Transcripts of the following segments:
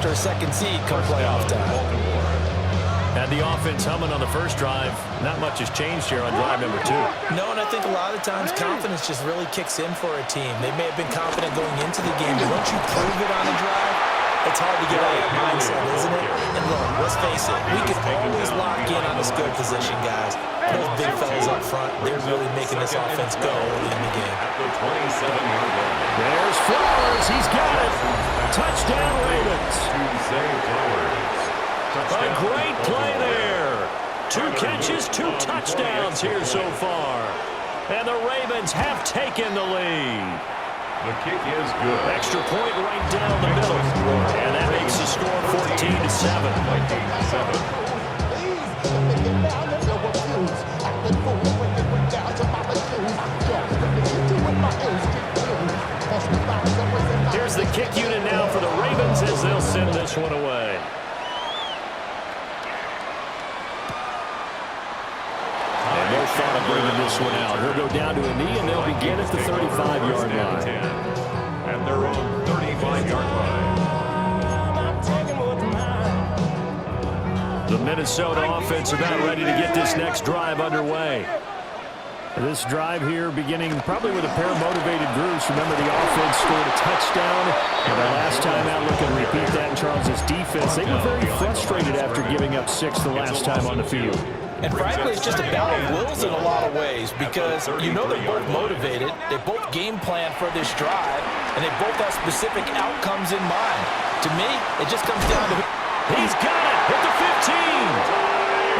first or second seed come playoff time. Had the offense humming on the first drive. Not much has changed here on drive number 2. No, and I think a lot of times confidence just really kicks in for a team. They may have been confident going into the game, but once you prove it on a drive, it's hard to get out of that mindset, isn't it? And look, let's face it, we can always lock in on this good position, guys. Those big fellas up front, they're really making this offense go early in the game. There's Flowers. He's got it. Touchdown, Ravens. A great play there. 2 catches, 2 touchdowns here so far. And the Ravens have taken the lead. The kick is good. Extra point right down the middle. And that makes the score 14-7. Here's the kick unit now for the Ravens as they'll send this one away. And no thought of bringing this one out. He'll go down to a knee, and they'll begin at the 35-yard line. At their own 35-yard line. The Minnesota offense about ready to get this next drive underway. This drive here beginning probably with a pair of motivated groups. Remember, the offense scored a touchdown. And the last time out, look and repeat that in Charles' defense. They were very frustrated after giving up 6 the last time on the field. And frankly, it's just a battle of wills in a lot of ways because you know they're both motivated. They both game plan for this drive, and they both have specific outcomes in mind. To me, it just comes down to... He's got it at the 15.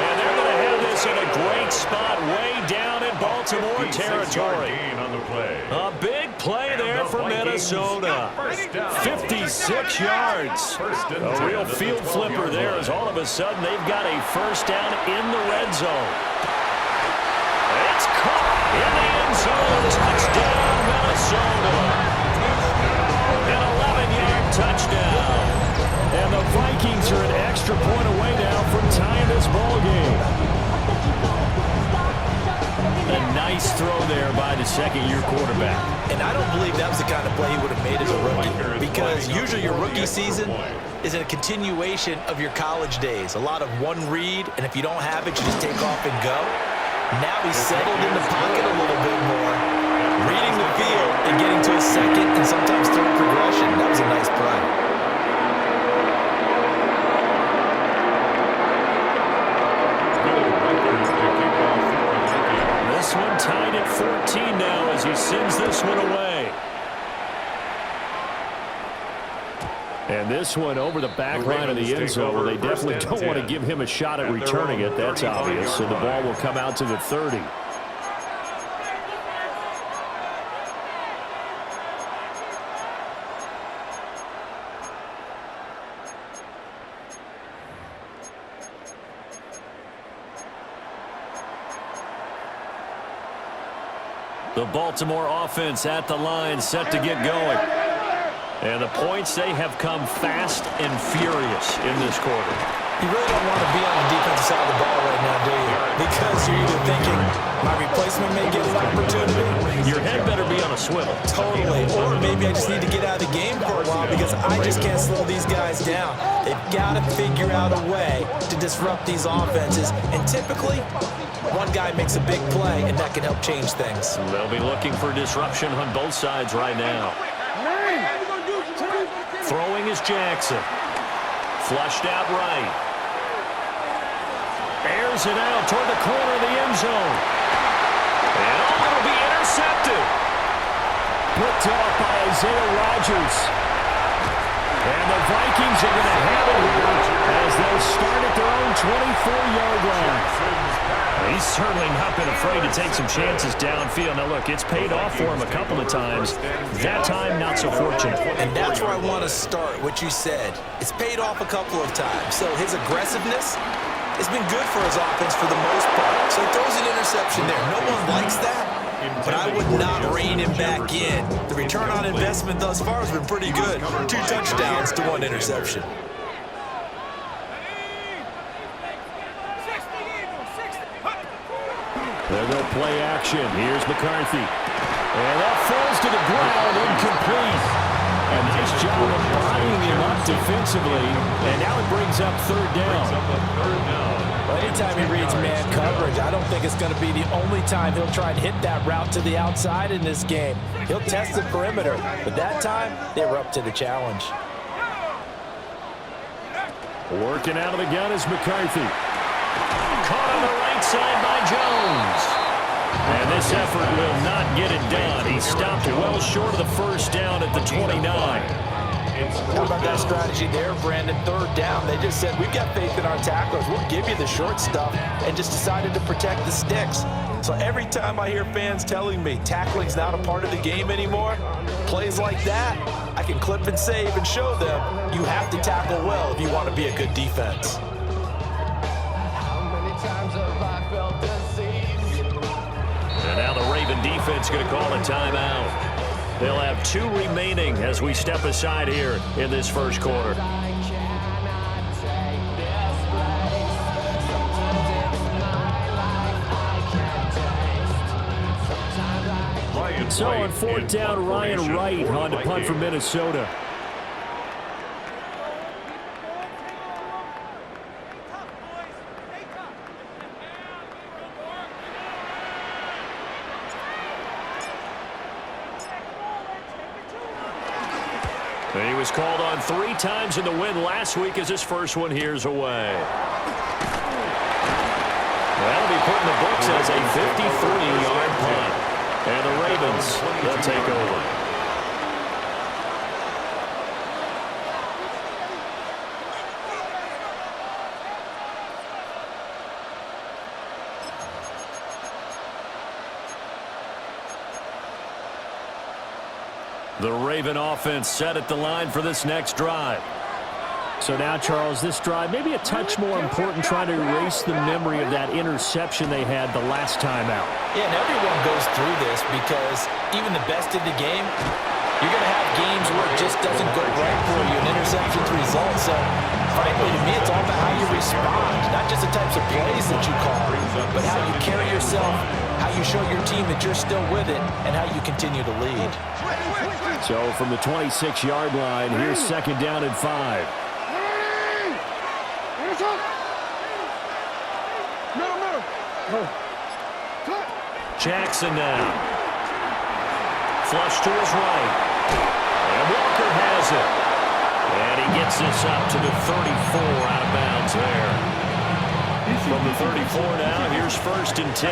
And they're going to have this in a great spot way down in Baltimore territory. On the play. A big play there for Minnesota. 56 yards. A real field flipper there as all of a sudden they've got a first down in the red zone. It's caught in the end zone. Touchdown, Minnesota. An 11-yard touchdown. And the Vikings are an extra point away now from tying this ball game. A nice throw there by the second-year quarterback. And I don't believe that was the kind of play he would have made as a rookie because usually your rookie season is a continuation of your college days. A lot of one read, and if you don't have it, you just take off and go. Now he's settled in the pocket a little bit more, reading the field and getting to a second and sometimes third progression. That was a nice play. This one tied at 14 now as he sends this one away. And this one over the back line of the end zone. They definitely don't want to give him a shot at returning it. That's obvious. So the ball will come out to the 30. The Baltimore offense at the line, set to get going. And the points, they have come fast and furious in this quarter. You really don't want to be on the defensive side of the ball right now, do you? Because you're either thinking, my replacement may get an opportunity. Your head better be on a swivel. Totally. Or maybe I just need to get out of the game for a while because I just can't slow these guys down. They've got to figure out a way to disrupt these offenses. And typically, one guy makes a big play, and that can help change things. They'll be looking for disruption on both sides right now. Throwing is Jackson. Flushed out right. Airs it out toward the corner of the end zone. And it'll be intercepted. Picked off by Isaiah Rodgers. And the Vikings are going to have it here as they'll start at their own 24-yard line. He's certainly not been afraid to take some chances downfield. Now, look, it's paid off for him a couple of times. That time, not so fortunate. And that's where I want to start, what you said. It's paid off a couple of times. So his aggressiveness has been good for his offense for the most part. So he throws an interception there. No one likes that, but I would not rein him back in. The return on investment thus far has been pretty good. 2 touchdowns to 1 interception. They'll go play action. Here's McCarthy. And that falls to the ground, incomplete. A nice job of bodying him up defensively, and now it brings up third down. Well, anytime he reads man coverage, I don't think it's going to be the only time he'll try and hit that route to the outside in this game. He'll test the perimeter, but that time, they were up to the challenge. Working out of the gun is McCarthy. Caught on the right side by Jones. And this effort will not get it done. He stopped well short of the first down at the 29. How about that strategy there, Brandon? Third down, they just said, we've got faith in our tacklers. We'll give you the short stuff, and just decided to protect the sticks. So every time I hear fans telling me tackling's not a part of the game anymore, plays like that, I can clip and save and show them you have to tackle well if you want to be a good defense. And now the Raven defense going to call a timeout. They'll have 2 remaining as we step aside here in this first quarter. So on fourth down, Ryan Wright on to punt for Minnesota. He was called on 3 times in the win last week as his first one here's away. That'll be put in the books as a 53-yard punt. And the Ravens, they'll take over. The Raven offense set at the line for this next drive. So now, Charles, this drive maybe a touch more important, trying to erase the memory of that interception they had the last time out. Yeah, and everyone goes through this because even the best in the game, you're going to have games where it just doesn't go right for you, and interceptions result. So, frankly, to me, it's all about how you respond, not just the types of plays that you call, but how you carry yourself, how you show your team that you're still with it, and how you continue to lead. So from the 26-yard line, here's second down and 5. Jackson now. Flush to his right. And Walker has it. And he gets this up to the 34 out of bounds there. From the 34 now, here's first and 10.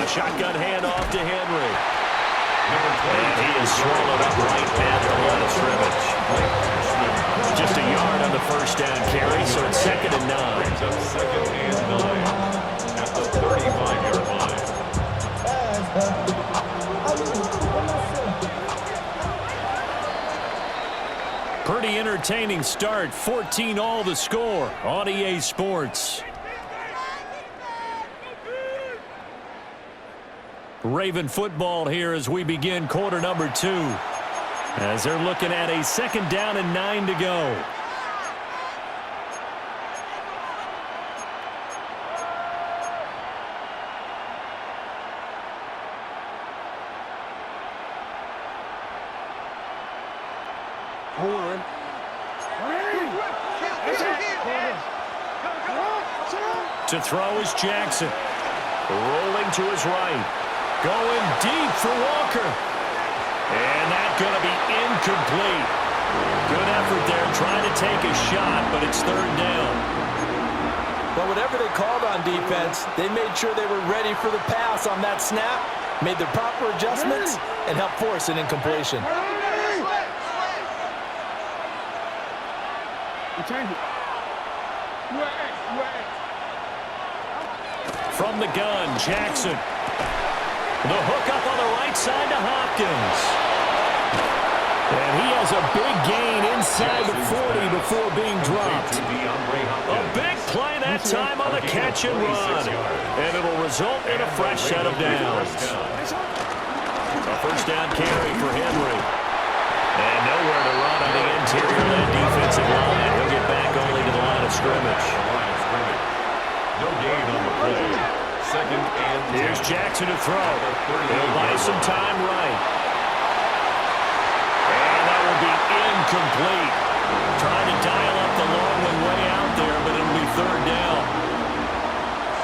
A shotgun handoff to Henry. And he is swallowed up right at the line of scrimmage. Just a yard on the first down carry, so it's second and 9. Second and 9 at the 35-yard line. Pretty entertaining start. 14-all the score on EA Sports. Raven football here as we begin quarter number 2. As they're looking at a second down and 9 to go. To throw is Jackson. Rolling to his right. Going deep for Walker. And that's going to be incomplete. Good effort there trying to take a shot, but it's third down. Well, whatever they called on defense, they made sure they were ready for the pass on that snap, made the proper adjustments, and helped force an incompletion. From the gun, Jackson. The hook up on the right side to Hopkins. And he has a big gain inside the 40 before being dropped. A big play that time on the catch and run. And it'll result in a fresh set of downs. A first down carry for Henry. And nowhere to run on the interior of that defensive line. He'll get back only to the line of scrimmage. No gain on the play. Second and 10. Here's Jackson to throw. He'll buy some time right. And that will be incomplete. Trying to dial up the long one way out there, but it'll be third down.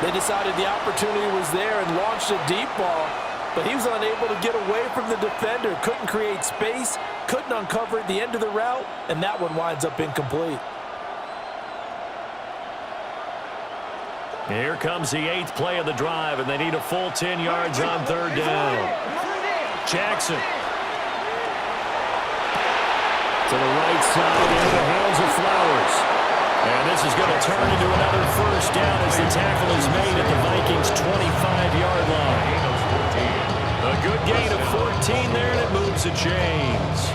They decided the opportunity was there and launched a deep ball, but he was unable to get away from the defender. Couldn't create space, couldn't uncover at the end of the route, and that one winds up incomplete. Here comes the 8th play of the drive, and they need a full 10 yards on third down. Jackson. To the right side, into the hands of Flowers. And this is going to turn into another first down as the tackle is made at the Vikings' 25-yard line. A good gain of 14 there, and it moves the chains.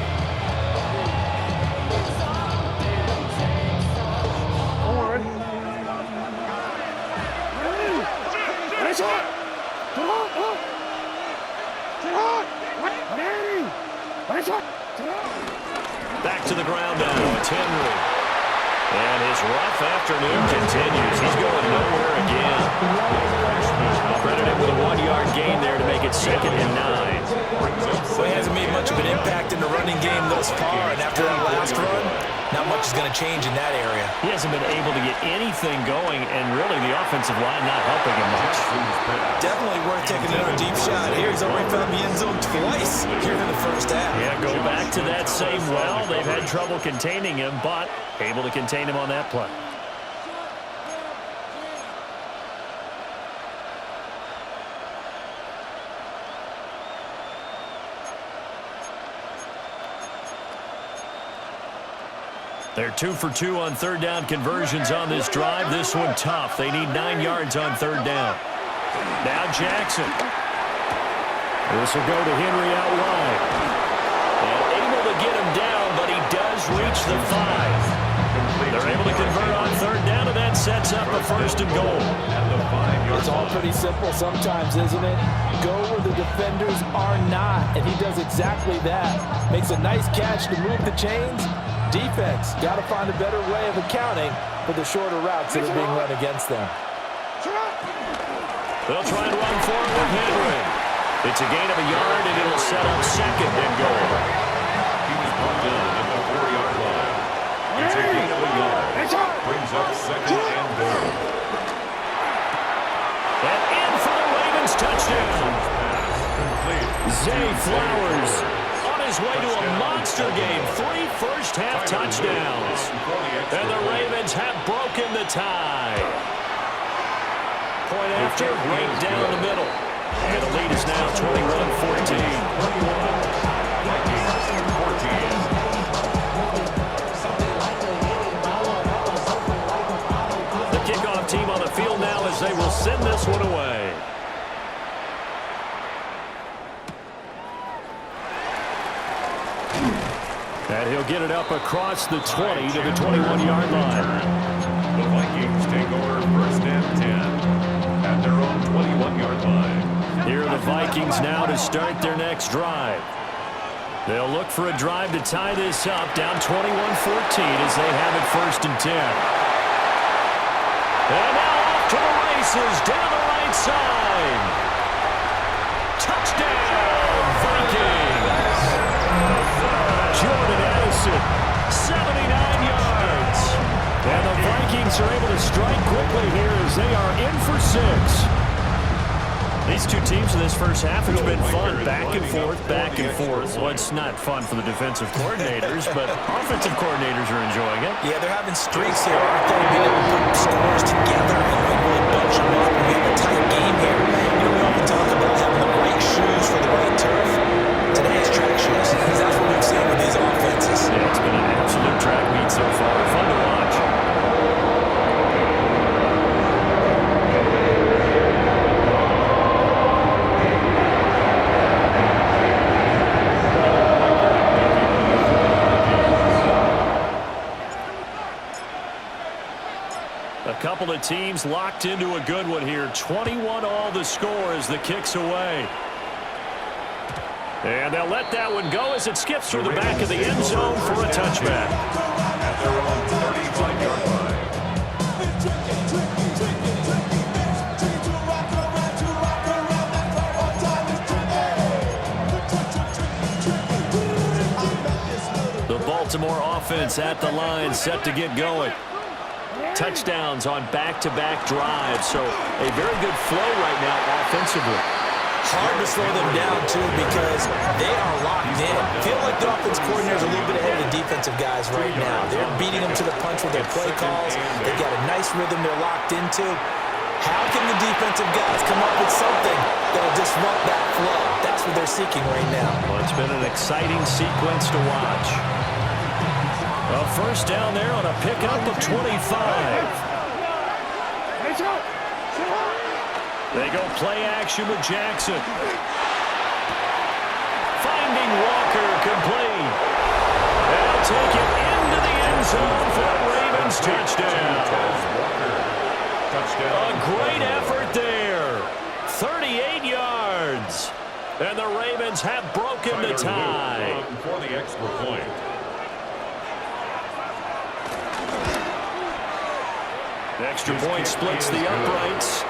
Back to the ground now. It's Henry. And his rough afternoon continues. He's going nowhere again. Credited with a 1-yard gain there to make it 2nd and 9. So he hasn't made much of an impact in the running game thus far, and after that last run, not much is going to change in that area. He hasn't been able to get anything going, and really the offensive line not helping him much. Definitely worth taking another deep shot. Here he's already found the end zone twice here in the first half. Yeah, go back to that same well. They've had trouble containing him, but able to contain him on that play. They're 2 for 2 on third down conversions on this drive. This one tough. They need 9 yards on third down. Now Jackson. This will go to Henry out wide. And able to get him down, but he does reach the 5. They're able to convert on third down, and that sets up a 1st and goal. It's all pretty simple sometimes, isn't it? Go where the defenders are not, and he does exactly that. Makes a nice catch to move the chains. Defense got to find a better way of accounting for the shorter routes that are being run against them. They'll try and run forward with Henry. It's a gain of a yard, and it'll set up 2nd and goal. He was brought down at the 4-yard line. It's a gain of a yard. Brings up 2nd and goal. And in for the Ravens touchdown. Zay Flowers on his way to a monster game. 3 first-half touchdowns. And the Ravens have broken the tie. Point after, right down the middle. And the lead is now 21-14. The kickoff team on the field now as they will send this one away. And he'll get it up across the 20 to the 21-yard line. The Vikings take over 1st and 10 at their own 21-yard line. Here are the Vikings now to start their next drive. They'll look for a drive to tie this up, down 21-14 as they have it 1st and 10. And now off to the races, down the right side. Touchdown, Vikings! Jordan Addison, 79 yards. And the Vikings are able to strike quickly here as they are in for 6. These two teams in this first half, it's been fun. Back and forth, back and forth. Well, it's not fun for the defensive coordinators, but offensive coordinators are enjoying it. Yeah, they're having streaks here, aren't they? Being able to put scores together and really bunch them up. We have a tight game here. You know, we often talk about having the right shoes for the right turf. Today is track shoes, because that's what we've seen with these offenses. Yeah, it's been an absolute track meet so far. Fun to watch. A couple of teams locked into a good one here. 21 all the score as the kick's away. And they'll let that one go as it skips through the back of the end zone for a touchback. At their own 35-yard line. The Baltimore offense at the line, set to get going. Touchdowns on back-to-back drives, so a very good flow right now offensively. Hard to slow them down, too, because they are locked in. Feel like the offense coordinator is a little bit ahead of the defensive guys right now. They're beating them to the punch with their play calls. They've got a nice rhythm they're locked into. How can the defensive guys come up with something that'll disrupt that flow? That's what they're seeking right now. Well, it's been an exciting sequence to watch. A first down there on a pickup of 25. They go play action with Jackson. Finding Walker, complete. They'll take it into the end zone for a Ravens touchdown. A great effort there. 38 yards. And the Ravens have broken the tie. For the extra point. The extra point splits the uprights.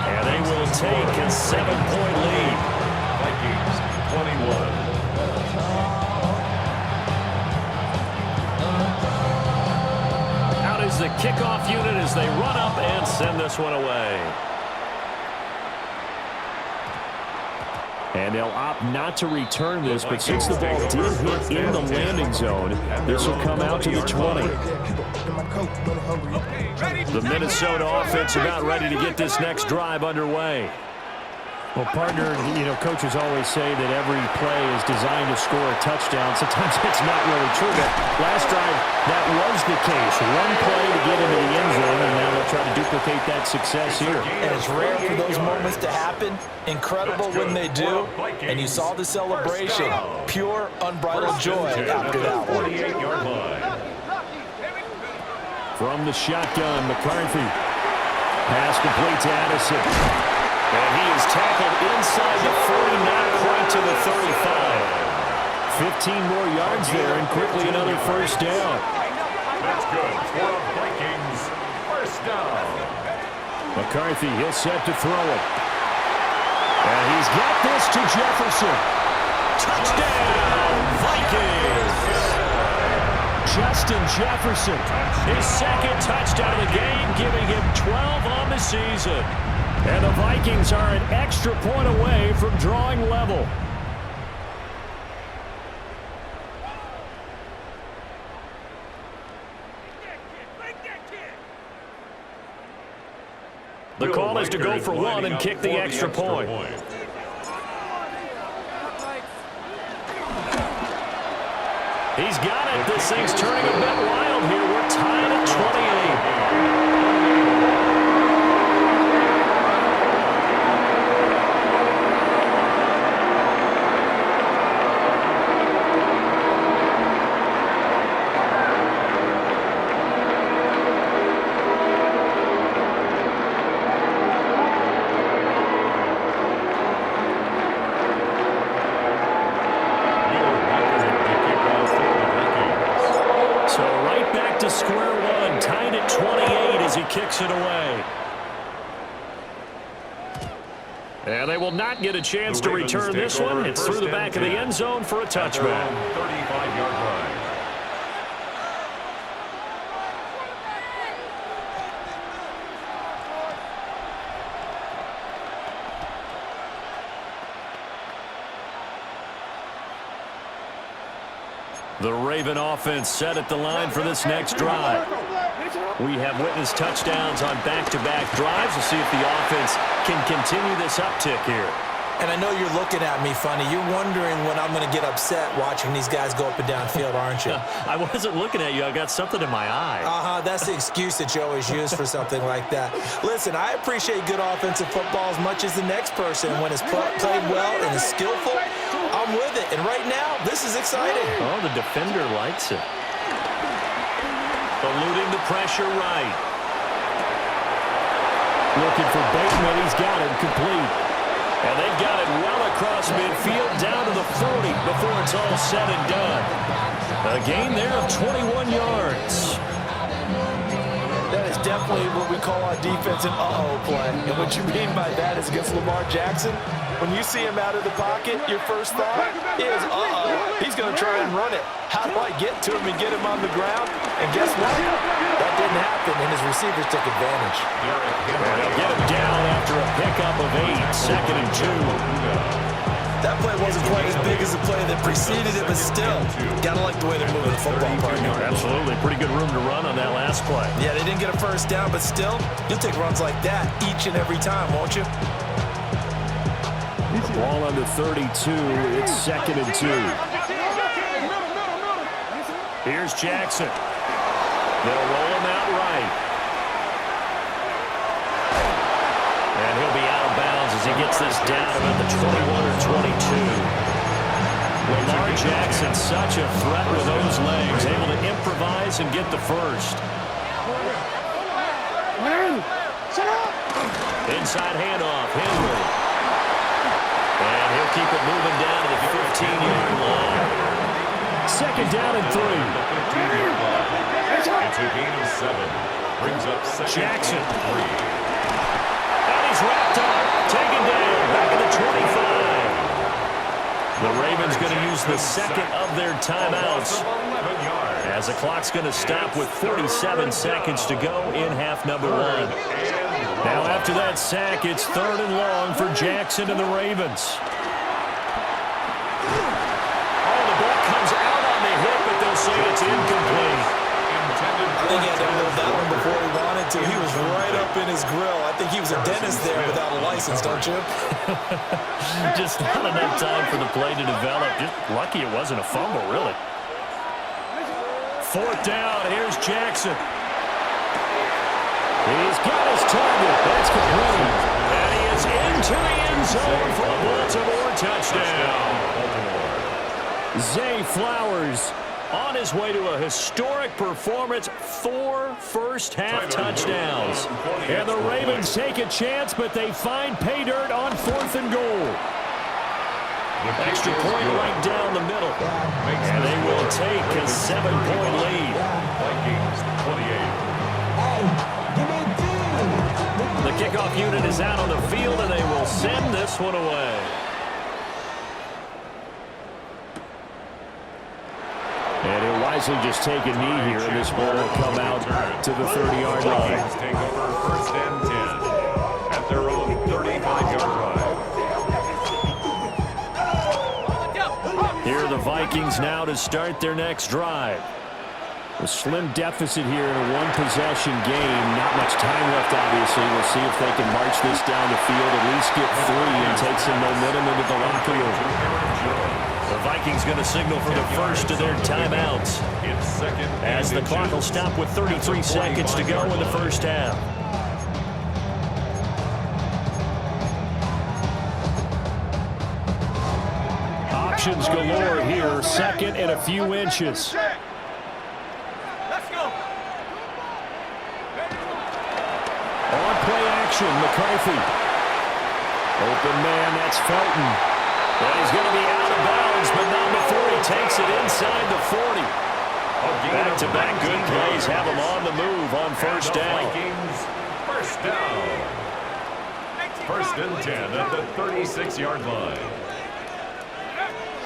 And they will take a 7-point lead. Vikings 21. Out is the kickoff unit as they run up and send this one away. And they'll opt not to return this, but since the ball did hit in the landing zone, this will come out to the 20. The Minnesota offense about ready to get this next drive underway. Well, partner, coaches always say that every play is designed to score a touchdown. Sometimes it's not really true, but last drive, that was the case. One play to get into the end zone, and now they'll try to duplicate that success here. And it's rare for those moments to happen. Incredible when they do. And you saw the celebration. Pure, unbridled joy after that one. 48-yard line. From the shotgun, McCarthy. Pass complete to Addison. And he is tackled inside the 40, not quite to the 35. 15 more yards there, and quickly another first down. That's good for the Vikings. First down. McCarthy, he'll set to throw it. And he's got this to Jefferson. Touchdown, Vikings! Justin Jefferson, his second touchdown of the game, giving him 12 on the season. And the Vikings are an extra point away from drawing level. The call is to go for one and kick the extra point. He's got it. This thing's turning a bit wild here. We're tied at 28. Kicks it away. And they will not get a chance to return this one. It's through the back of the end zone for a touchback. 35-yard line. The Raven offense set at the line for this next drive. We have witnessed touchdowns on back-to-back drives. We'll see if the offense can continue this uptick here. And I know you're looking at me funny. You're wondering when I'm going to get upset watching these guys go up and down field, aren't you? I wasn't looking at you. I got something in my eye. That's the excuse that you always use for something like that. Listen, I appreciate good offensive football as much as the next person. When it's played well and is skillful, I'm with it. And right now, this is exciting. Oh, the defender likes it. Eluding the pressure right. Looking for Bateman. He's got it complete. And they've got it well across midfield down to the 40 before it's all said and done. A gain there of 21 yards. That is definitely what we call our defense an uh-oh play. And what you mean by that is against Lamar Jackson, When you see him out of the pocket, your first thought is, he's going to try and run it. How do I get to him and get him on the ground? And guess what? That didn't happen, and his receivers took advantage. They'll get him down after a pickup of 8, 2nd and 2. That play wasn't quite as big as the play that preceded it, but still, got to like the way they're moving the football, partner. Absolutely. Pretty good room to run on that last play. Yeah, they didn't get a first down, but still, you'll take runs like that each and every time, won't you? Ball under 32. It's 2nd and 2. Here's Jackson. They'll roll him out right. And he'll be out of bounds as he gets this down about the 21 or 22. Lamar Jackson, such a threat with those legs, able to improvise and get the first. Inside handoff, Henry. And he'll keep it moving down to the 15-yard line. 2nd down and 3. It's a gain of 7. Brings up Jackson. And 3. And he's wrapped up, taken down, back at the 25. The Ravens going to use the 2nd of their timeouts, as the clock's going to stop with 47 seconds to go in half number 1. Now after that sack, it's 3rd and long for Jackson and the Ravens. Oh, the ball comes out on the hip, but they'll say it's incomplete. I think he had to hold that one before he wanted to. He was right up in his grill. I think he was a dentist there without a license, don't you? Just not enough time for the play to develop. Just lucky it wasn't a fumble, really. 4th down. Here's Jackson. He's got his target. That's complete. And he is into the end zone for a Baltimore touchdown. Zay Flowers on his way to a historic performance, 4 first-half touchdowns. And the Ravens take a chance, but they find pay dirt on 4th and goal. Extra point right down the middle. And they will take a 7-point lead. Vikings 28. The kickoff unit is out on the field, and they will send this one away. And he'll wisely just take a knee here, and this ball will come out to the 30-yard line. Vikings take over 1st and 10 at their own 35-yard line. Here are the Vikings now to start their next drive. A slim deficit here in a one-possession game. Not much time left, obviously. We'll see if they can march this down the field, at least get 3 and take some momentum into the locker room. The Vikings going to signal for the first of their timeouts, as the clock will stop with 33 seconds to go in the first half. Options galore here, 2nd and a few inches. On play action, McCarthy. Open man, that's Felton. And he's going to be out of bounds, but not before he takes it inside the 40. Back-to-back good plays have him on the move on first down. Vikings, first down. 1st and 10 at the 36-yard line.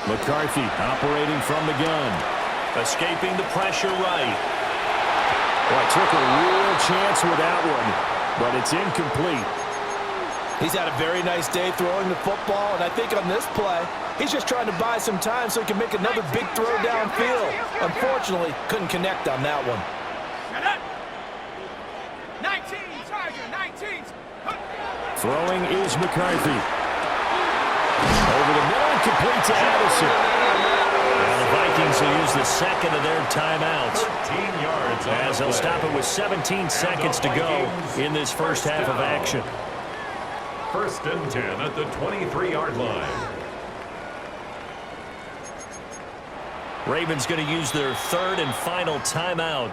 McCarthy operating from the gun. Escaping the pressure right. Well, took a real chance with that one, but it's incomplete. He's had a very nice day throwing the football, and I think on this play, he's just trying to buy some time so he can make another big throw downfield. Unfortunately, couldn't connect on that one. 19, Tiger, 19. Throwing is McCarthy. Over the middle and complete to Addison. And the Vikings will use the 2nd of their timeouts, 13 yards as they'll stop it with 17 seconds to go in this first half of action. 1st and 10 at the 23-yard line. Ravens going to use their 3rd and final timeout.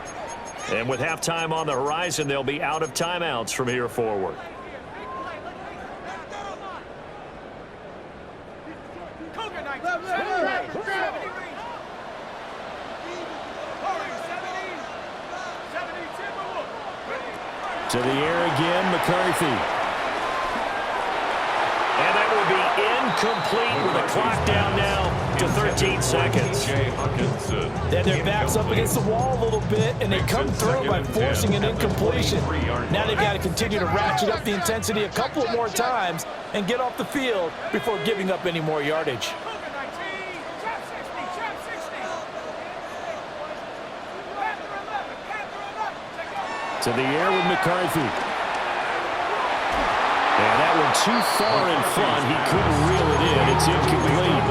And with halftime on the horizon, they'll be out of timeouts from here forward. To the air again, McCarthy. And that will be incomplete with the clock down now to 13 seconds. Then their back's up against the wall a little bit, and they come through by forcing an incompletion. Now they've got to continue to ratchet up the intensity a couple of more times and get off the field before giving up any more yardage. To the air with McCarthy. And that one too far in front. He couldn't reel it in. It's incomplete.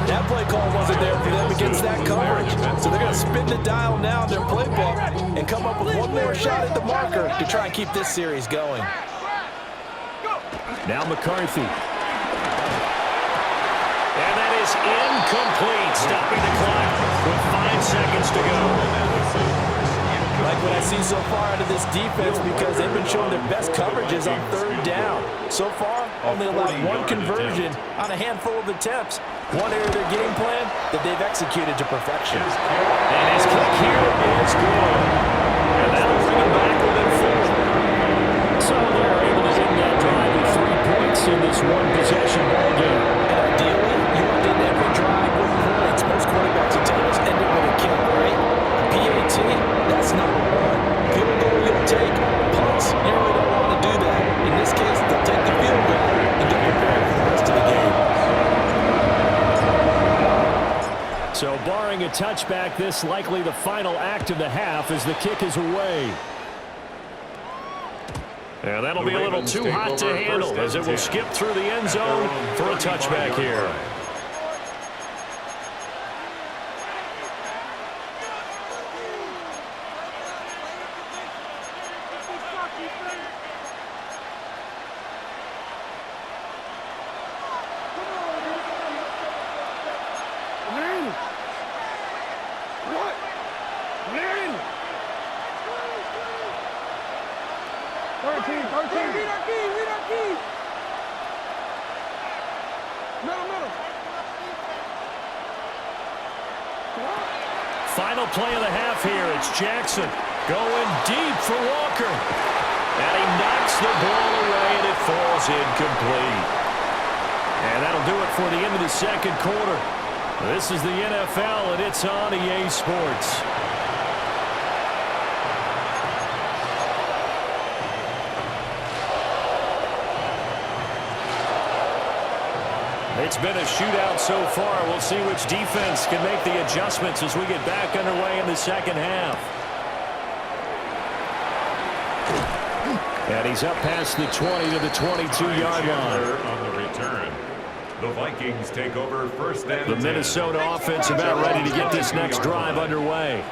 That play call wasn't there for them against that coverage. So they're going to spin the dial now in their playbook and come up with one more shot at the marker to try and keep this series going. Now McCarthy. And that is incomplete, stopping the clock with 5 seconds to go. Like what I see so far out of this defense, because they've been showing their best coverages on third down. So far, only allowed one conversion on a handful of attempts. One area of their game plan that they've executed to perfection. And his kick here is good. And that'll bring him back within 4. So they're able to end that drive with 3 points in this one-possession ball game. And ideally, you want to end every drive with points. Most quarterbacks will tell us end it with a kick, right? PAT, that's number 1. Field goal you'll take. Punts, you really don't want to do that. In this case, they'll take the field goal and get prepared for the rest of the game. So barring a touchback, this likely the final act of the half as the kick is away. Yeah, that'll be a little too hot to handle as it will skip through the end zone for a touchback here. Final play of the half here. It's Jackson going deep for Walker. And he knocks the ball away, and it falls incomplete. And that'll do it for the end of the second quarter. This is the NFL, and it's on EA Sports. It's been a shootout so far. We'll see which defense can make the adjustments as we get back underway in the second half. And he's up past the 20 to the 22-yard line. On the return, the Vikings take over first and 10. The Minnesota offense about ready to get this next drive underway.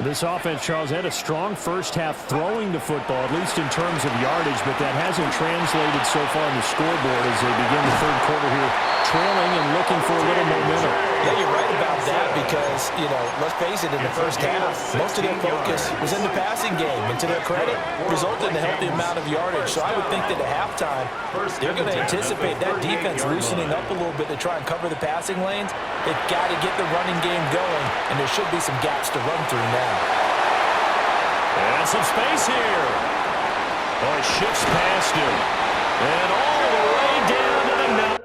This offense, Charles, had a strong first half throwing the football, at least in terms of yardage, but that hasn't translated so far on the scoreboard as they begin the third quarter here, trailing and looking for a little momentum. Yeah, you're right about that because, you know, let's face it, in the first half, most of their focus was in the passing game, and to their credit, resulted in a healthy amount of yardage. So I would think that at halftime, they're going to anticipate that defense loosening up a little bit to try and cover the passing lanes. They've got to get the running game going, and there should be some gaps to run through now. And some space here. Oh, it shifts past him. And all the way down to the 9.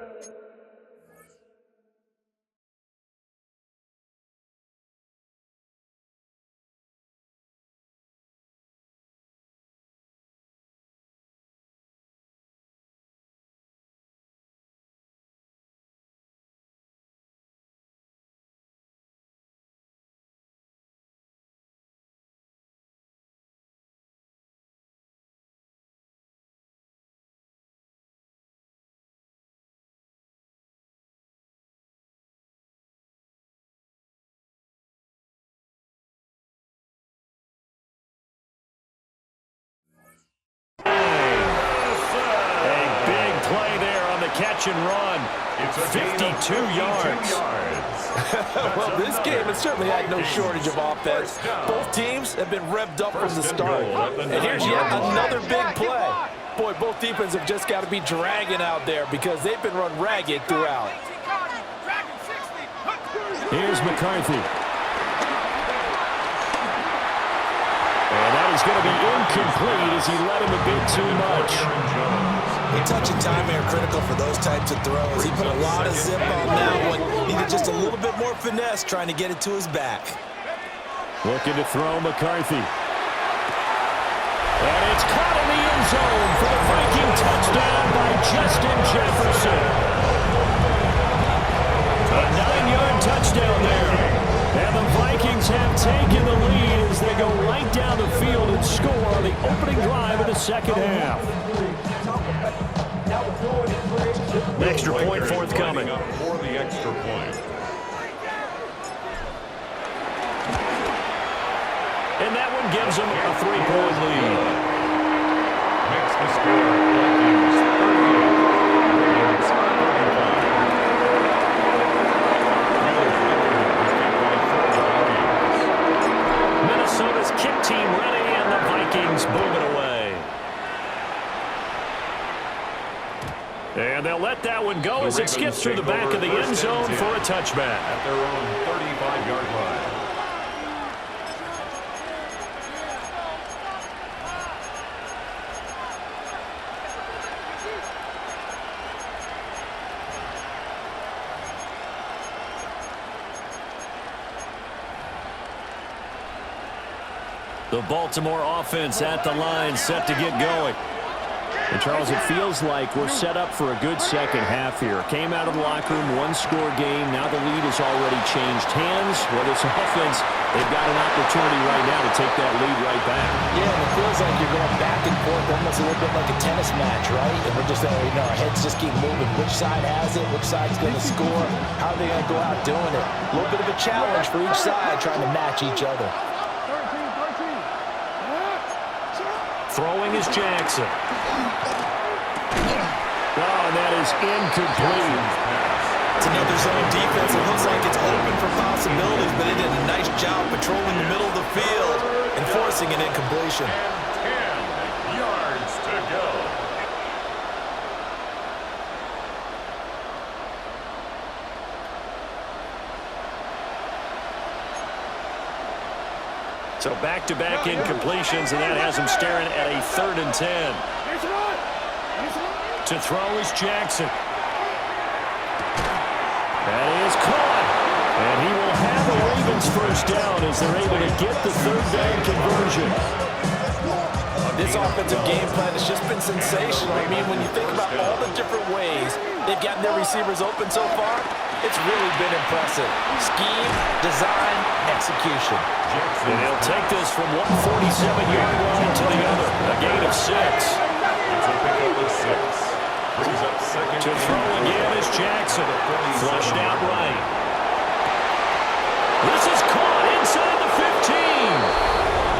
Catch and run. It's 52 yards. Well, this game has certainly had no shortage of offense. Both teams have been revved up from the start. And here's yet another big play. Boy, both defenses have just got to be dragging out there because they've been run ragged throughout. Here's McCarthy. And that is going to be incomplete as he led him a bit too much. Every touch and timing are critical for those types of throws. He put a lot of zip on that one. Needed just a little bit more finesse trying to get it to his back. Looking to throw McCarthy. And it's caught in the end zone for the Viking touchdown by Justin Jefferson. A 9-yard touchdown there. And the Vikings have taken the lead as they go right down the field and score on the opening drive of the second half. An extra point forthcoming. For the extra point. And that one gives them a 3-point lead. Makes the score Vikings 38. Minnesota's kick team ready, and the Vikings boom it away. And they'll let that one go as it skips through the back of the end zone for a touchback. At their own 35-yard line. The Baltimore offense at the line, set to get going. And Charles, it feels like we're set up for a good second half here. Came out of the locker room, one-score game. Now the lead has already changed hands. Whether it's offense, they've got an opportunity right now to take that lead right back. Yeah, and it feels like you're going back and forth almost a little bit like a tennis match, right? And we're just, our heads just keep moving. Which side has it? Which side's going to score? How are they going to go out doing it? A little bit of a challenge for each side trying to match each other. Throwing is Jackson. Oh, and that is incomplete. It's another zone defense. It looks like it's open for possibilities, but they did a nice job patrolling the middle of the field and forcing an incompletion. 10 yards to go. So back-to-back incompletions, and that has him staring at a 3rd and 10. To throw is Jackson. That is caught. And he will have the Ravens first down as they're able to get the 3rd down conversion. This offensive game plan has just been sensational. I mean, when you think about all the different ways they've gotten their receivers open so far, it's really been impressive. Scheme, design, execution. And they'll take this from one 47-yard line to the other. A gain of 6. It's a pickup of 6. Brings up second. To throw again is Jackson. Flushed out right. This is caught inside the 15.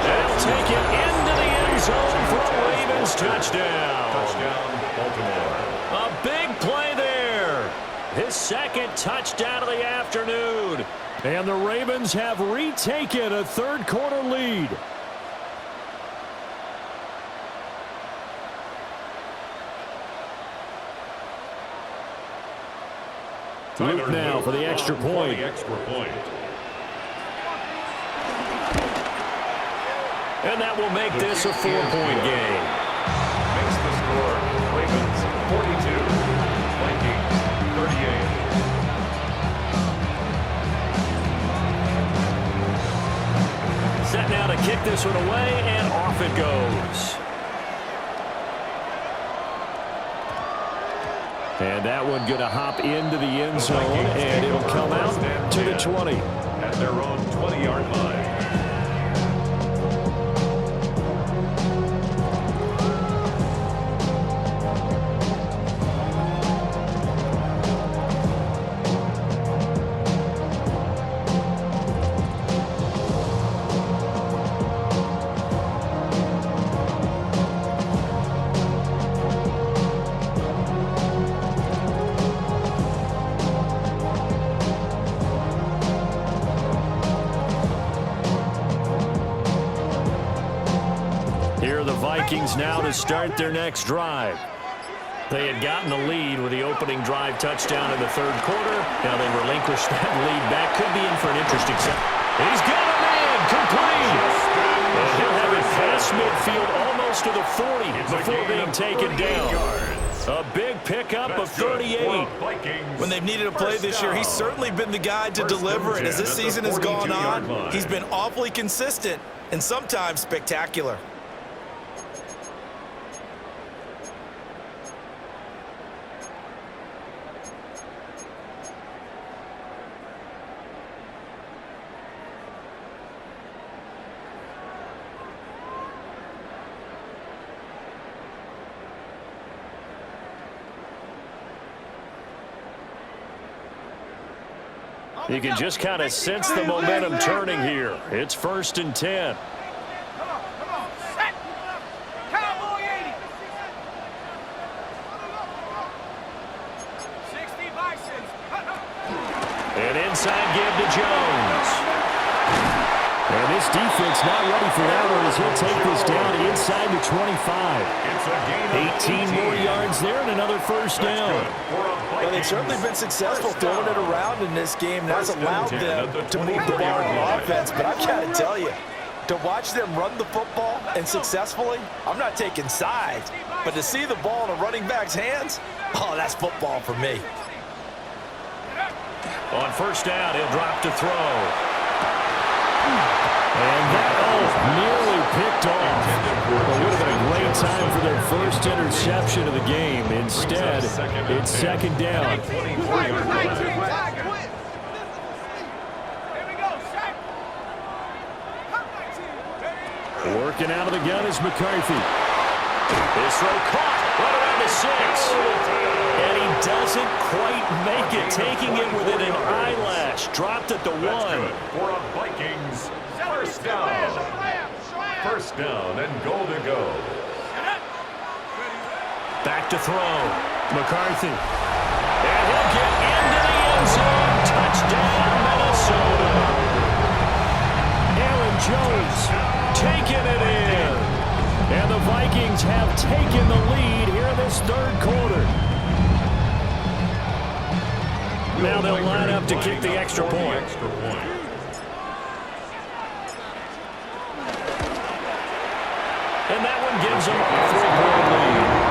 They'll take it into the end zone for a Ravens touchdown. Touchdown, Baltimore. A big play there. His 2nd touchdown of the afternoon. And the Ravens have retaken a 3rd quarter lead. Luke now for the extra point. And that will make this a 4-point game. Makes the score Ravens 42, Vikings 38. Set now to kick this one away, and off it goes. And that one going to hop into the end zone, and it'll come out to the 20. At their own 20-yard line. Vikings now to start their next drive. They had gotten the lead with the opening drive touchdown in the 3rd quarter. Now they relinquish that lead back. Could be in for an interesting set. He's got a man complete. And he'll have it past midfield almost to the 40 before being taken down. A big pickup of 38. When they've needed a play this year, he's certainly been the guy to deliver. And as this season has gone on, he's been awfully consistent and sometimes spectacular. You can just kind of sense the momentum turning here. It's 1st and 10. Come on, set. Cowboy 80. 60 Bisons. An inside give to Jones. And this defense not ready for that one as he'll take this down inside the 25. 18 more yards there and another 1st down. Well, they've certainly been successful throwing it around in this game. That's allowed them to move the ball on offense. But I've got to tell you, to watch them run the football and successfully, I'm not taking sides. But to see the ball in a running back's hands, oh, that's football for me. On 1st down, he'll drop to throw. And that nearly picked off. Well, would have been a great time for their first interception of the game. Instead, it's 2nd down. Here we go, set. Working out of the gun is McCarthy. This throw caught right around the 6. And he doesn't quite make it, taking it within an eyelash. Dropped at the 1. For a Vikings 1st down. 1st down and goal to go. Back to throw. McCarthy. And he'll get into the end zone. Touchdown, Minnesota. Aaron Jones Taking it in. And the Vikings have taken the lead here in this 3rd quarter. Now they'll line up to kick the extra point. And that one gives them a 3-point lead.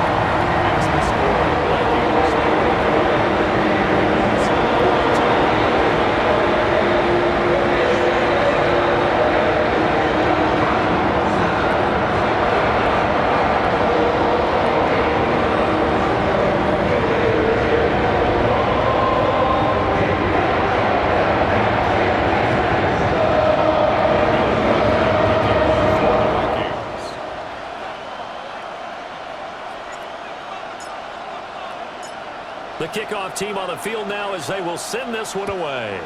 The kickoff team on the field now as they will send this one away.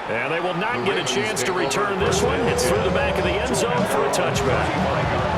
And they will not get a chance to return this one. It's through the back of the end zone for a touchback.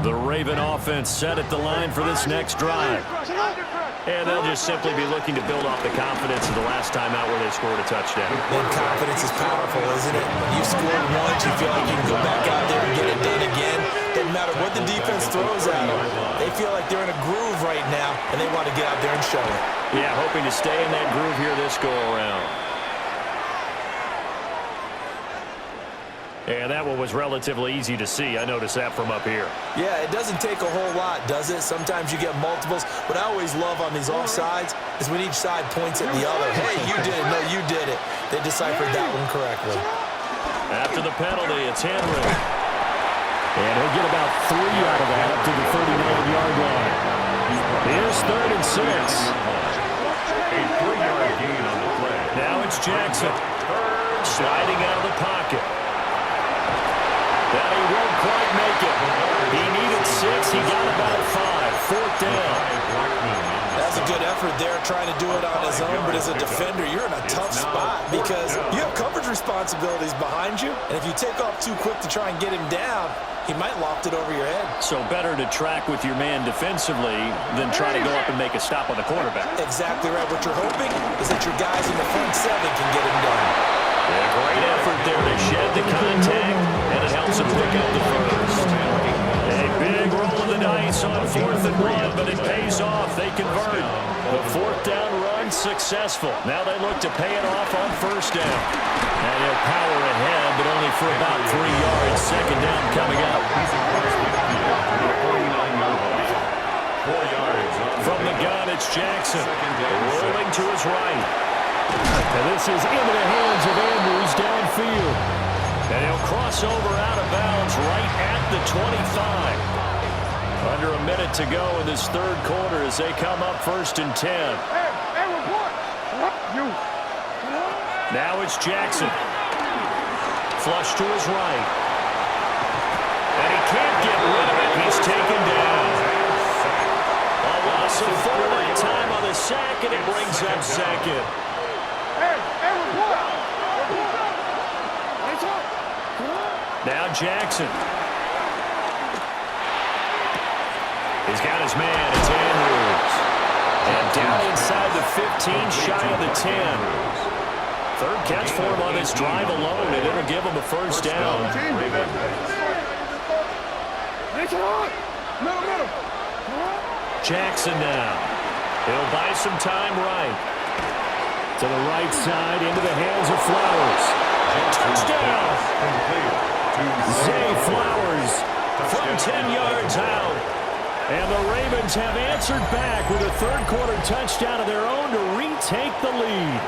The Raven offense set at the line for this next drive. And they'll just simply be looking to build off the confidence of the last time out where they scored a touchdown. And confidence is powerful, isn't it? When you scored once, you feel like you can go back out there and get it done again. Doesn't matter what the defense throws at them. They feel like they're in a groove right now, and they want to get out there and show it. Yeah, hoping to stay in that groove here this go-around. And that one was relatively easy to see. I noticed that from up here. Yeah, it doesn't take a whole lot, does it? Sometimes you get multiples. What I always love on these offsides is when each side points at the other. Hey, you did it. No, you did it. They deciphered that one correctly. After the penalty, it's Henry. And he'll get about 3 out of that up to the 39-yard line. Here's 3rd and 6. A Jackson. Sliding out of the pocket. That he won't quite make it. He needed 6. He got about 5. 4th down. That's a good effort there, trying to do it on his own, but as a defender, you're in a tough spot because you have coverage responsibilities behind you, and if you take off too quick to try and get him down, he might loft it over your head. So better to track with your man defensively than try to go up and make a stop on the quarterback. Exactly right. What you're hoping is that your guys in the front 7 can get him done. Yeah, great effort there to shed the contact, and it helps him pick up the first. A big roll of the dice on 4th and 1, but it pays off. They convert. The 4th down run successful. Now they look to pay it off on 1st down. And he'll power ahead, but only for about 3 yards. 2nd down coming up. 4 yards. From the gun, it's Jackson. Rolling to his right. And this is into the hands of Andrews downfield. And he'll cross over out of bounds right at the 25. Under a minute to go in this 3rd quarter as they come up 1st and 10. Hey, report. You. Now it's Jackson. Flush to his right. And he can't get rid of it. He's taken down. A loss of 4 that time on the sack, and it brings up 2nd. Hey, report. Now Jackson. He's got his man. It's Andrews. And down inside the 15, shy of the 10. 3rd catch for him on this drive alone, and it'll give him a 1st down. Jackson now. He'll buy some time right. To the right side, into the hands of Flowers. Touchdown. Zay Flowers from 10 yards out. And the Ravens have answered back with a 3rd quarter touchdown of their own to retake the lead.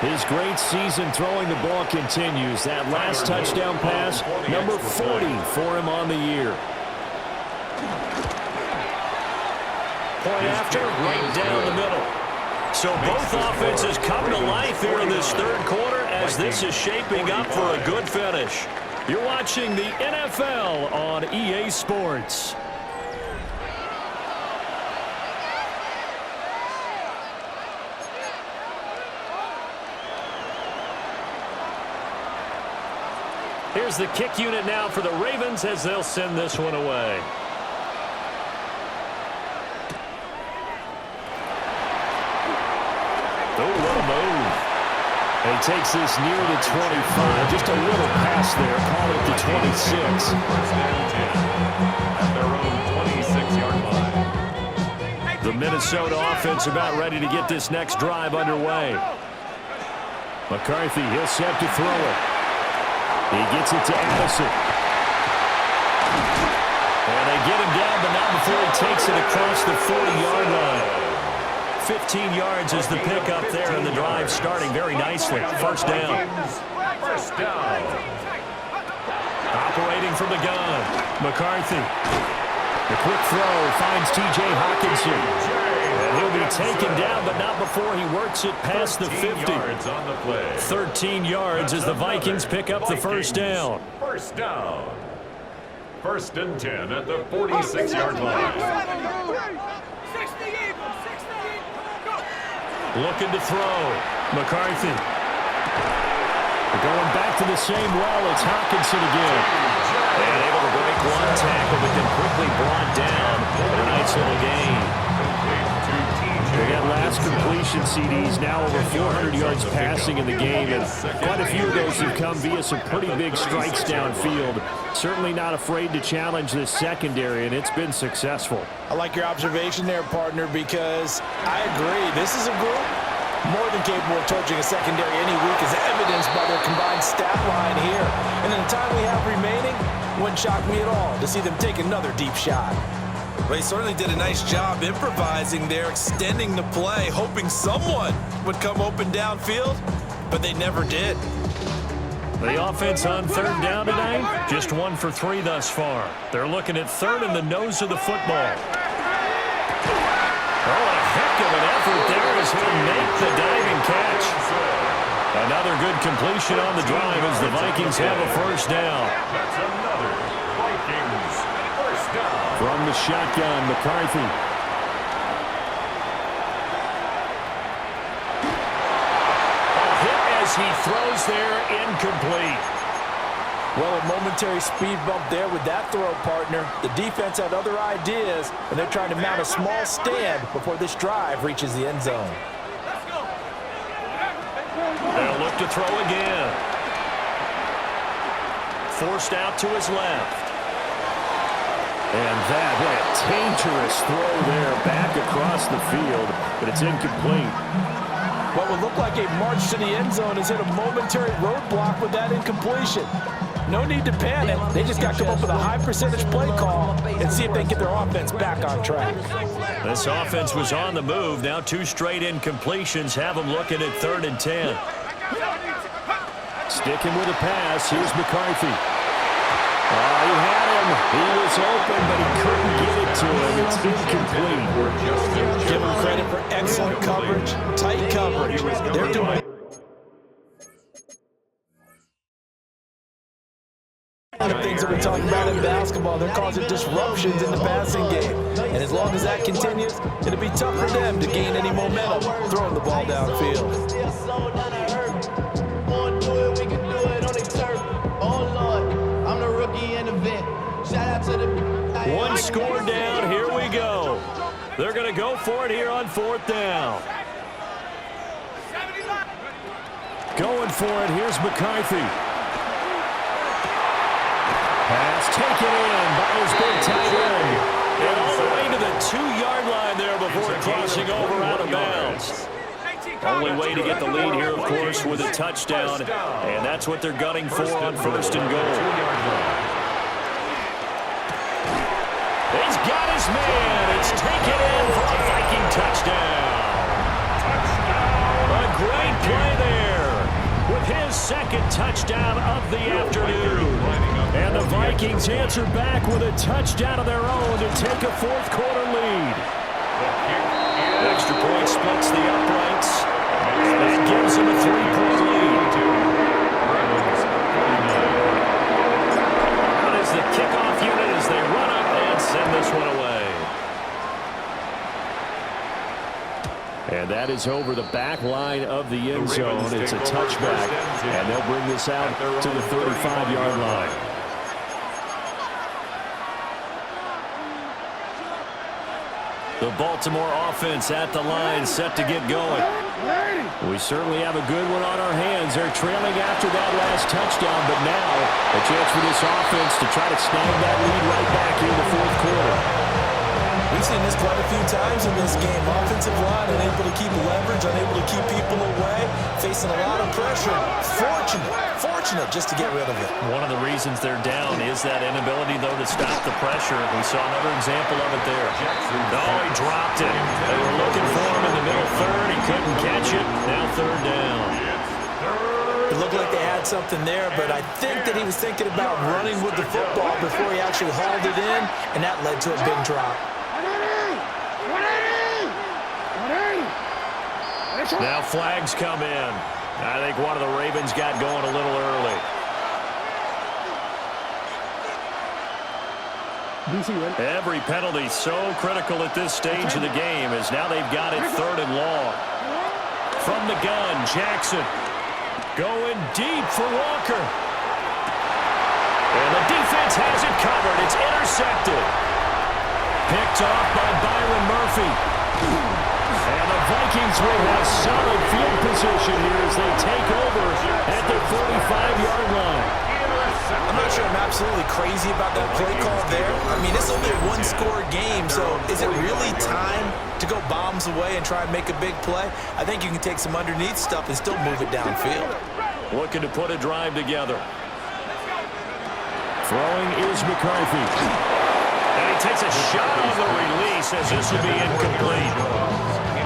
His great season throwing the ball continues. That last touchdown pass, number 40 for him on the year. Point after, right down the middle. So both offenses come to life here in this 3rd quarter as this is shaping up for a good finish. You're watching the NFL on EA Sports. Here's the kick unit now for the Ravens as they'll send this one away. Oh, what a move. And he takes this near the 25. Just a little pass there. Call it the 26. 1st and 10 at their own 26-yard line. The Minnesota offense about ready to get this next drive underway. McCarthy, he'll set to throw it. He gets it to Addison. And they get him down, but not before he takes it across the 40-yard line. 15 yards is the pickup there, and the drive starting very nicely. 1st down. 1st down. Operating from the gun, McCarthy. The quick throw finds T.J. Hawkinson. And he'll be taken down, but not before he works it past the 50. Yards on the play. 13 yards as the Vikings pick up the 1st down. 1st down. 1st and 10 at the 46-yard line. 60 Eagles, 60 Eagles. Go. Looking to throw. McCarthy. They're going back to the same well. It's Hawkinson again. And able to break one tackle, but then quickly brought down. But a nice little gain. They got last completion CDs, now over 400 yards passing in the game, and quite a few of those have come via some pretty big strikes downfield. Certainly not afraid to challenge this secondary, and it's been successful. I like your observation there, partner, because I agree. This is a group more than capable of torching a secondary any week, as evidenced by their combined stat line here. And in the time we have remaining, wouldn't shock me at all to see them take another deep shot. They certainly did a nice job improvising there, extending the play, hoping someone would come open downfield, but they never did. The offense on 3rd down tonight, just 1 for 3 thus far. They're looking at 3rd in the nose of the football. Oh, a heck of an effort there as he'll make the diving catch. Another good completion on the drive as the Vikings have a first down. That's another Vikings first down. From the shotgun, McCarthy. As he throws there, incomplete. Well, a momentary speed bump there with that throw, partner. The defense had other ideas, and they're trying to mount a small stand before this drive reaches the end zone. They'll look to throw again. Forced out to his left. And that, what a dangerous throw there back across the field, but it's incomplete. What would look like a march to the end zone has hit a momentary roadblock with that incompletion. No need to panic. They just got to come up with a high percentage play call and see if they can get their offense back on track. This offense was on the move. Now 2 straight incompletions have them looking at 3rd and 10. Sticking with a pass. Here's McCarthy. Oh, he had him. He was open, but he couldn't get it to him. It's incomplete. Give him credit for excellent coverage, tight coverage. They're doing a lot of things that we're talking about in basketball. They're causing disruptions in the passing game. And as long as that continues, it'll be tough for them to gain any momentum throwing the ball downfield. One score down. Here we go. They're going to go for it here on 4th down. Going for it. Here's McCarthy. Pass taken in by his big tight end. And all the way to the 2-yard line there before crossing over out of bounds. Only way to get the lead here, of course, with a touchdown. And that's what they're gunning for on 1st and goal. He's got his man. It's taken in for a Viking touchdown. A great play there with his 2nd touchdown of the afternoon. And the Vikings answer back with a touchdown of their own to take a 4th quarter lead. Extra point splits the uprights. And that gives them a 3-point lead. That is the kickoff unit as they run up and send this one away. And that is over the back line of the end zone. It's a touchback, and they'll bring this out to the 35-yard line. The Baltimore offense at the line, set to get going. We certainly have a good one on our hands. They're trailing after that last touchdown, but now a chance for this offense to try to snag that lead right back here in the 4th quarter. We've seen this quite a few times in this game. Offensive line unable to keep leverage, unable to keep people away, facing a lot of pressure. Fortunate just to get rid of it. One of the reasons they're down is that inability, though, to stop the pressure. We saw another example of it there. Oh, he dropped it. They were looking for him in the middle 3rd. He couldn't catch it. Now 3rd down. It looked like they had something there, but I think that he was thinking about running with the football before he actually hauled it in, and that led to a big drop. Now flags come in. I think one of the Ravens got going a little early. Every penalty so critical at this stage of the game as now they've got it 3rd and long. From the gun, Jackson going deep for Walker. And the defense has it covered. It's intercepted. Picked off by Byron Murphy. And the Vikings will have solid field position here as they take over at the 45-yard line. I'm not sure I'm absolutely crazy about that play call there. I mean, it's only a 1-score game, so is it really time to go bombs away and try and make a big play? I think you can take some underneath stuff and still move it downfield. Looking to put a drive together. Throwing is McCarthy. And he takes a shot on the release as this will be incomplete.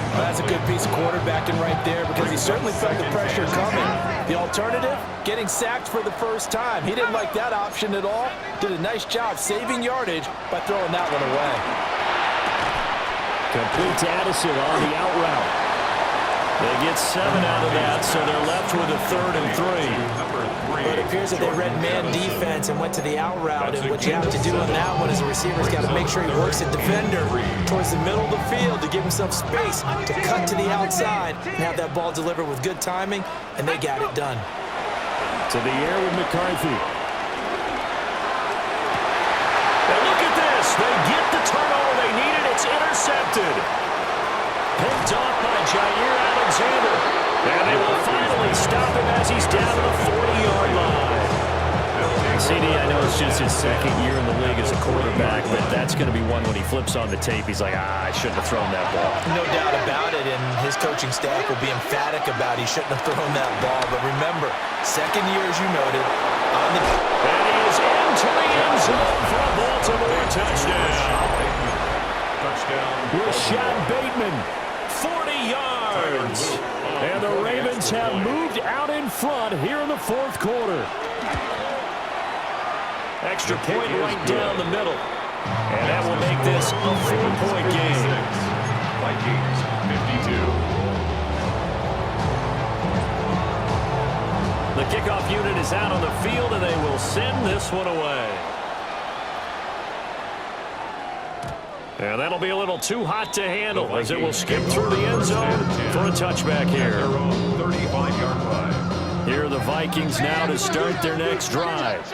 Well, that's a good piece of quarterbacking right there because he certainly felt the pressure coming. The alternative, getting sacked for the first time. He didn't like that option at all. Did a nice job saving yardage by throwing that one away. Complete to Addison on the out route. They get 7 out of that, so they're left with a 3rd and 3. But it appears that they read man defense and went to the out route, and what you have to do on that one is the receiver's got to make sure he works the defender towards the middle of the field to give himself space to cut to the outside and have that ball delivered with good timing, and they got it done. To the air with McCarthy. And look at this. They get the turnover they needed. It's intercepted. Picked off by Jair Alexander. And they will finally stop him as he's down to the 40-yard line. CD, I know it's just his 2nd year in the league as a quarterback, but that's going to be one when he flips on the tape, he's like, I shouldn't have thrown that ball. No doubt about it, and his coaching staff will be emphatic about he shouldn't have thrown that ball. But remember, 2nd year, as you noted, on the... And he is into the end zone for a Baltimore touchdown. Rashad Bateman, 40 yards. And the Ravens have moved out in front here in the 4th quarter. Extra point right down the middle. And that will make this a 4-point game. Vikings, 52. The kickoff unit is out on the field, and they will send this one away. And that'll be a little too hot to handle as it will skip through the end zone for a touchback here. 35-yard line. Here are the Vikings now to start their next drive.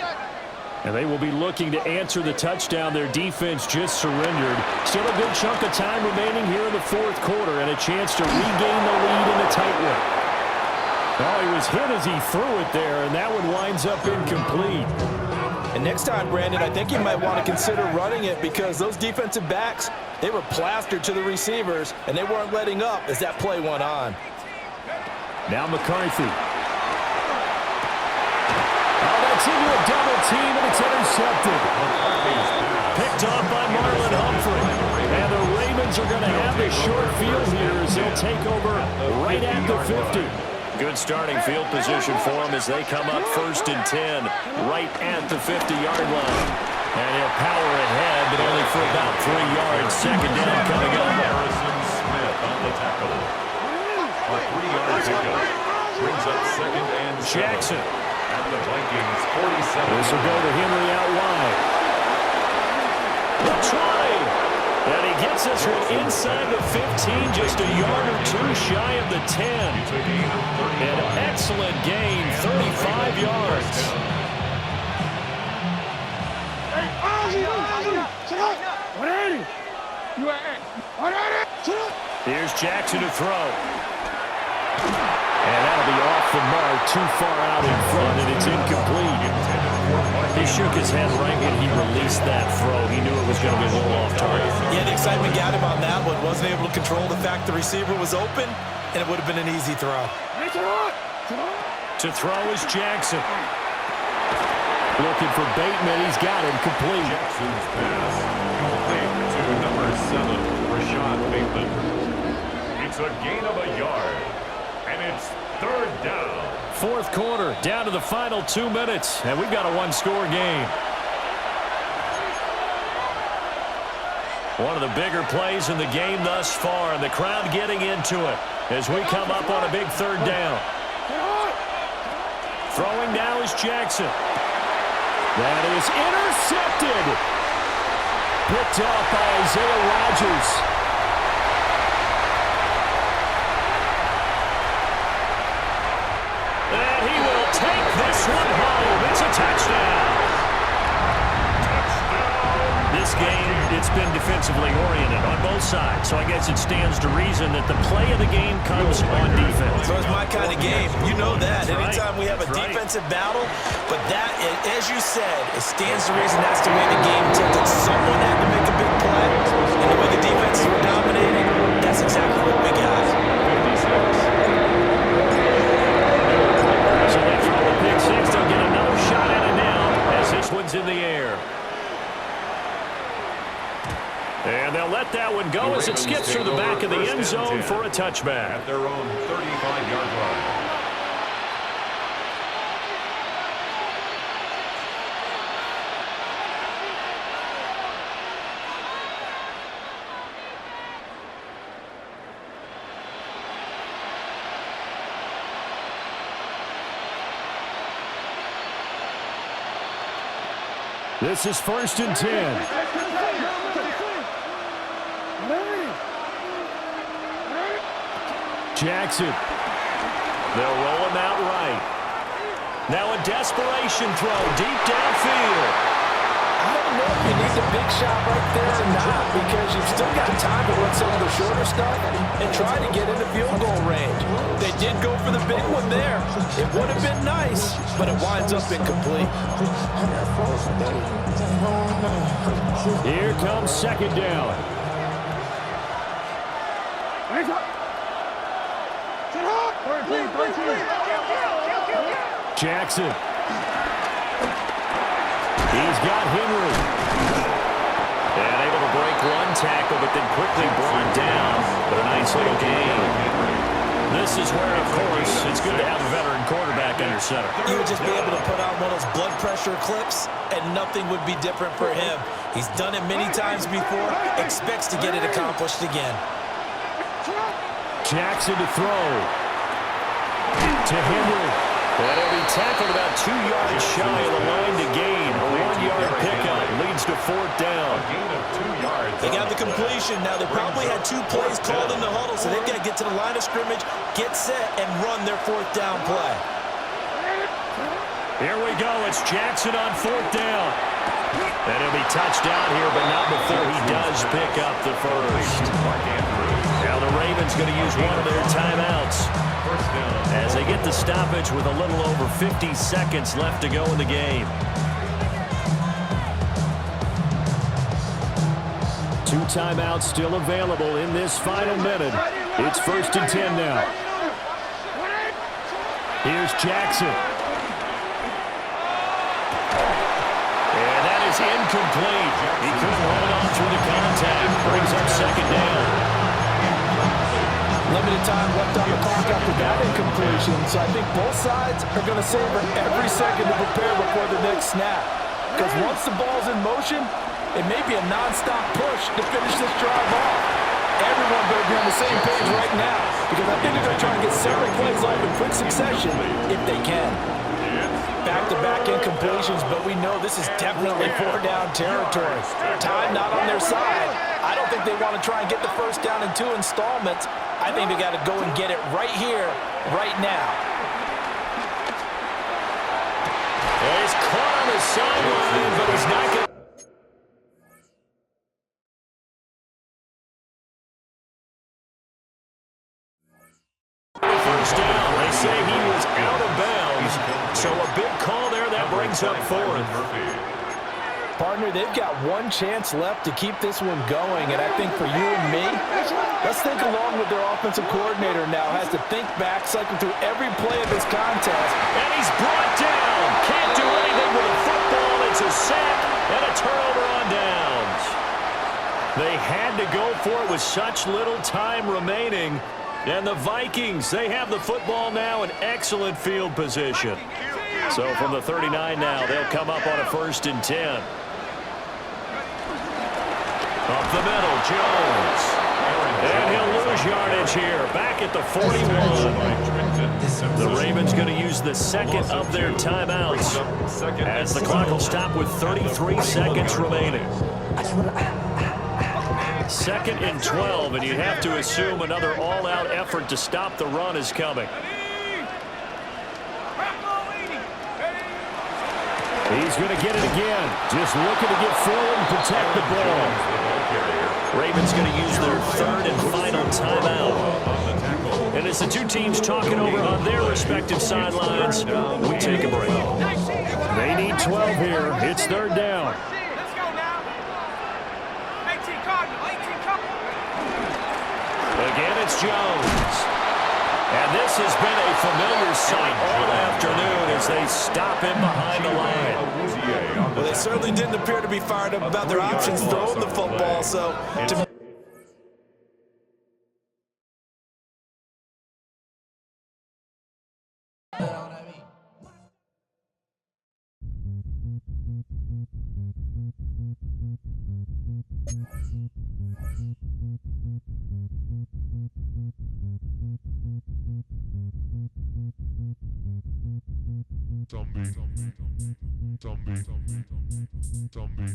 And they will be looking to answer the touchdown their defense just surrendered. Still a good chunk of time remaining here in the 4th quarter and a chance to regain the lead in a tight one. Oh, he was hit as he threw it there, and that one winds up incomplete. And next time, Brandon, I think you might want to consider running it because those defensive backs, they were plastered to the receivers, and they weren't letting up as that play went on. Now McCarthy. Oh, that's into a double team, and it's intercepted. Picked off by Marlon Humphrey. And the Ravens are going to have the short field here as they'll take over right at the 50. Good starting field position for them as they come up 1st and 10 right at the 50-yard line. And he'll power ahead, but only for about 3 yards. 2nd down coming up. Harrison Smith on the tackle. A 3-yard pickup. Brings up 2nd and 7. Jackson. And the Vikings, 47. This will go to Henry out wide. The try. And he gets this one inside the 15, just a yard or 2 shy of the 10. An excellent gain, 35 yards. Here's Jackson to throw. And that'll be off the mark, too far out in front, and it's incomplete. He shook his head right when he released that throw. He knew it was going to be a little off target. Yeah, the excitement got him on that one. Wasn't able to control the fact the receiver was open, and it would have been an easy throw. To throw is Jackson. Looking for Bateman. He's got him complete. Jackson's pass complete to number 7, Rashad Bateman. It's a gain of a yard, and it's 3rd down. 4th quarter, down to the final 2 minutes, and we've got a 1-score game. One of the bigger plays in the game thus far, and the crowd getting into it as we come up on a big 3rd down. Throwing now is Jackson. That is intercepted. Picked off by Isaiah Rodgers. And he will take this one home. It's a touchdown. This game, it's been defensively oriented on both sides, so I guess it stands to reason that the play of the game comes on defense. So it's my kind of game. You know that. That's right. Anytime we have a That's right. defensive battle, but that, as you said, it stands to reason that's the way the game tilted. Someone had to make a big play, and the way the defenses were dominating, that's exactly what we got. So they throw the pick six. They'll get another shot at it now as this one's in the air. And they'll let that one go as it skips through the back of the end zone for a touchback. At their own 35-yard line. This is 1st and 10. Jackson. They'll roll him out right. Now a desperation throw deep downfield. I don't know if you need the big shot right there or not, because you've still got time to run some of the shorter stuff and try to get into field goal range. They did go for the big one there. It would have been nice, but it winds up incomplete. Here comes 2nd down. Jackson. He's got Henry. And able to break one tackle, but then quickly brought down. But a nice little gain. This is where, of course, it's good to have a veteran quarterback under center. You would just be able to put on one of those blood pressure clips, and nothing would be different for him. He's done it many times before, expects to get it accomplished again. Jackson to throw. To Henry. And he'll be tackled about 2 yards shy of the line to gain. A 1-yard pickup leads to 4th down. They got the completion. Now, they probably had 2 plays called in the huddle, so they've got to get to the line of scrimmage, get set, and run their 4th down play. Here we go. It's Jackson on 4th down. And he'll be touched down here, but not before he does pick up the first. Now the Ravens going to use one of their timeouts as they get the stoppage with a little over 50 seconds left to go in the game. 2 timeouts still available in this final minute. It's 1st and 10 now. Here's Jackson. And that is incomplete. He couldn't hold on through the contact. Brings up 2nd down. Limited time left on the clock after that incompletion, so I think both sides are going to savor every second to prepare before the next snap. Because once the ball's in motion, it may be a non-stop push to finish this drive off. Everyone better be on the same page right now, because I think they're going to try and get several plays off in quick succession if they can. Back-to-back incompletions, but we know this is definitely 4-down territory. Time not on their side. I don't think they want to try and get the first down in 2 installments. I think they got to go and get it right here, right now. He's caught on the sideline, but he's not going to. First down. They say he was out of bounds. So a big call there. That brings up 4th. Partner, they've got one chance left to keep this one going, and I think for you and me, let's think along with their offensive coordinator now. Has to think back, cycle through every play of this contest. And he's brought down. Can't do anything with a football. It's a sack and a turnover on downs. They had to go for it with such little time remaining. And the Vikings, they have the football now in excellent field position. So from the 39 now, they'll come up on a 1st and 10. Up the middle, Jones. And he'll lose yardage here. Back at the 41. The Ravens going to use the 2nd of their timeouts as the clock will stop with 33 seconds remaining. 2nd and 12, and you have to assume another all-out effort to stop the run is coming. He's going to get it again. Just looking to get forward and protect the ball. Ravens going to use their 3rd and final timeout. And as the 2 teams talking over on their respective sidelines, we take a break. They need 12 here. It's 3rd down. Let's go now. 18 Cardinal, 18 Cardinal. Again, it's Jones. And this has been a familiar sight all afternoon as they stop him behind the line. Well, they certainly didn't appear to be fired up about their options throwing the football, so to Zombie. Zombie.